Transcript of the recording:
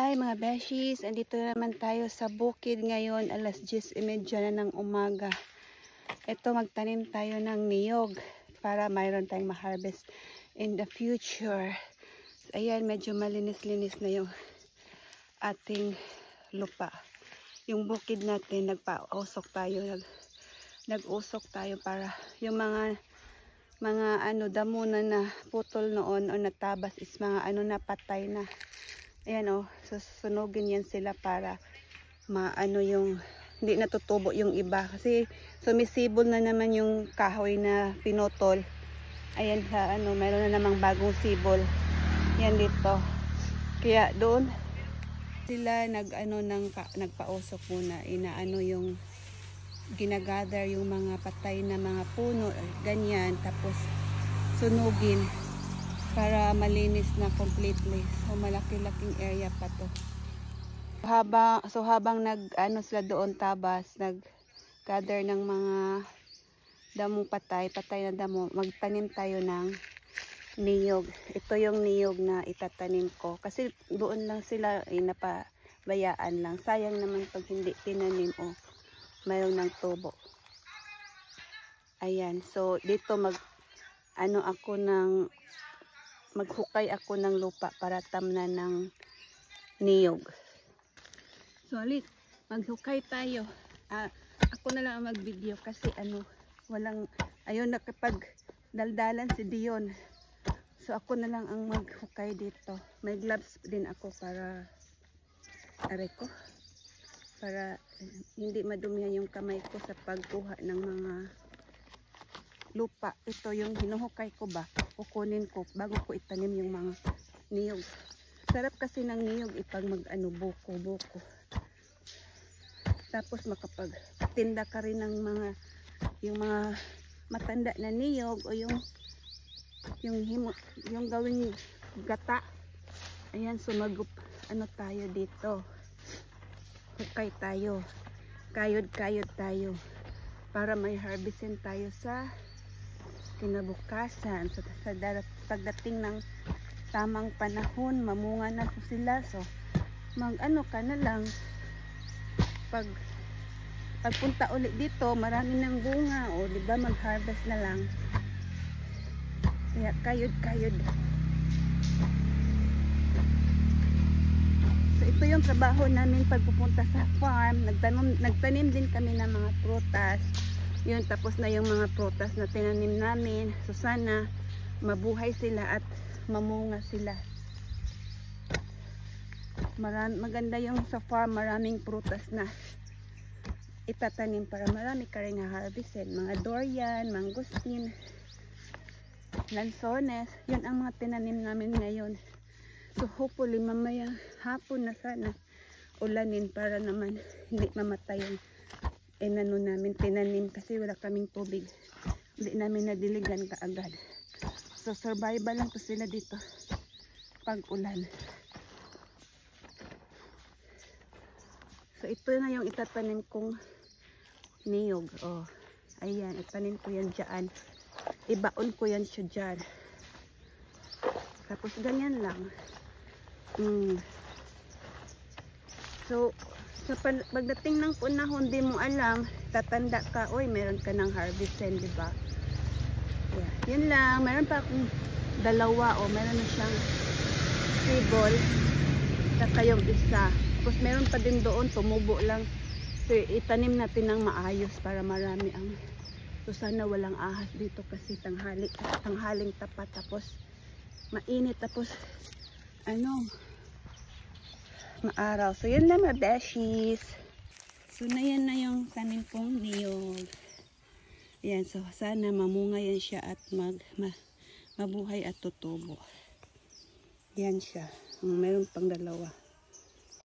Hi mga beshies, andito na naman tayo sa bukid ngayon, alas 10:30 na ng umaga. Ito, magtanim tayo ng niyog para mayroon tayong ma-harvest in the future. So, ayan, medyo malinis-linis na yung ating lupa. Yung bukid natin, nag-usok tayo para yung mga damo na putol noon o natabas is mga napatay na. Ayan o, susunugin yan sila para yung hindi natutubo yung iba. Kasi sumisibol na naman yung kahoy na pinutol. Ayan sa mayroon na namang bagong sibol. Yan dito. Kaya doon sila nagpausok muna. Yung ginagather yung mga patay na mga puno, ganyan. Tapos sunugin para malinis na completely. So malaki-laking area pa to. So habang sila doon tabas, nag-gather ng mga damong patay na damo, magtanim tayo ng niyog. Ito yung niyog na itatanim ko. Kasi doon lang sila napabayaan lang. Sayang naman pag hindi tinanim o mayroon ng tubo. Ayan. So dito maghukay ako ng lupa para tamnan ng niyog. So, maghukay tayo. Ako na lang ang mag-video kasi ayaw na kapag daldalan si Dion. So, ako na lang ang maghukay dito. May gloves din ako para hindi madumihan yung kamay ko sa pagkuha ng mga lupa. Ito yung hinuhukay ko ba, kukunin ko bago ko itanim yung mga niyog. Sarap kasi ng niyog ipag buko. Tapos makapagtinda ka rin ng yung mga matanda na niyog o yung gawing gata. Ayan, sumagup tayo dito. Hukay tayo. Kayod tayo para may harvestin tayo sa kinabukasan. So, pagdating ng tamang panahon, mamunga na po sila. So, ka na lang. Pagpunta ulit dito, marami ng bunga. O, diba, mag-harvest na lang. Kaya, kayod. So, ito yung trabaho namin pagpupunta sa farm. Nagtanim din kami ng mga prutas. Yun, tapos na yung mga prutas na tinanim namin. So sana mabuhay sila at mamunga sila. Maganda yung sa farm, maraming prutas na itatanim para marami ka rin harvestin. Mga durian, mangosteen, lansones. Yun ang mga tinanim namin ngayon. So hopefully mamaya hapon na sana ulanin para naman hindi mamatay yung namin tinanim kasi wala kaming tubig. Hindi namin nadiligan kaagad. So survival lang po sila dito pag ulan. So ito na yung itatanim kong niyog. Oh, ayan, itanim ko yan dyan. Ibaon ko yan siya dyan. Tapos ganyan lang. So pagdating ng panahon, di mo alam, tatanda ka, oy, meron ka ng harvestin, di ba? Yeah. Yun lang, meron pa akong dalawa, meron na siyang sibol, saka yung isa. Tapos meron pa din doon, tumubo lang. So itanim natin ng maayos para marami ang. So sana walang ahas dito kasi tanghaling tapat, tapos mainit, tapos maaraw. So yun lang mga beshies. So yan na yung tanim kong niyog. Ayan, so sana mamunga yan siya at mabuhay at tutubo. Yan siya. Meron pang dalawa.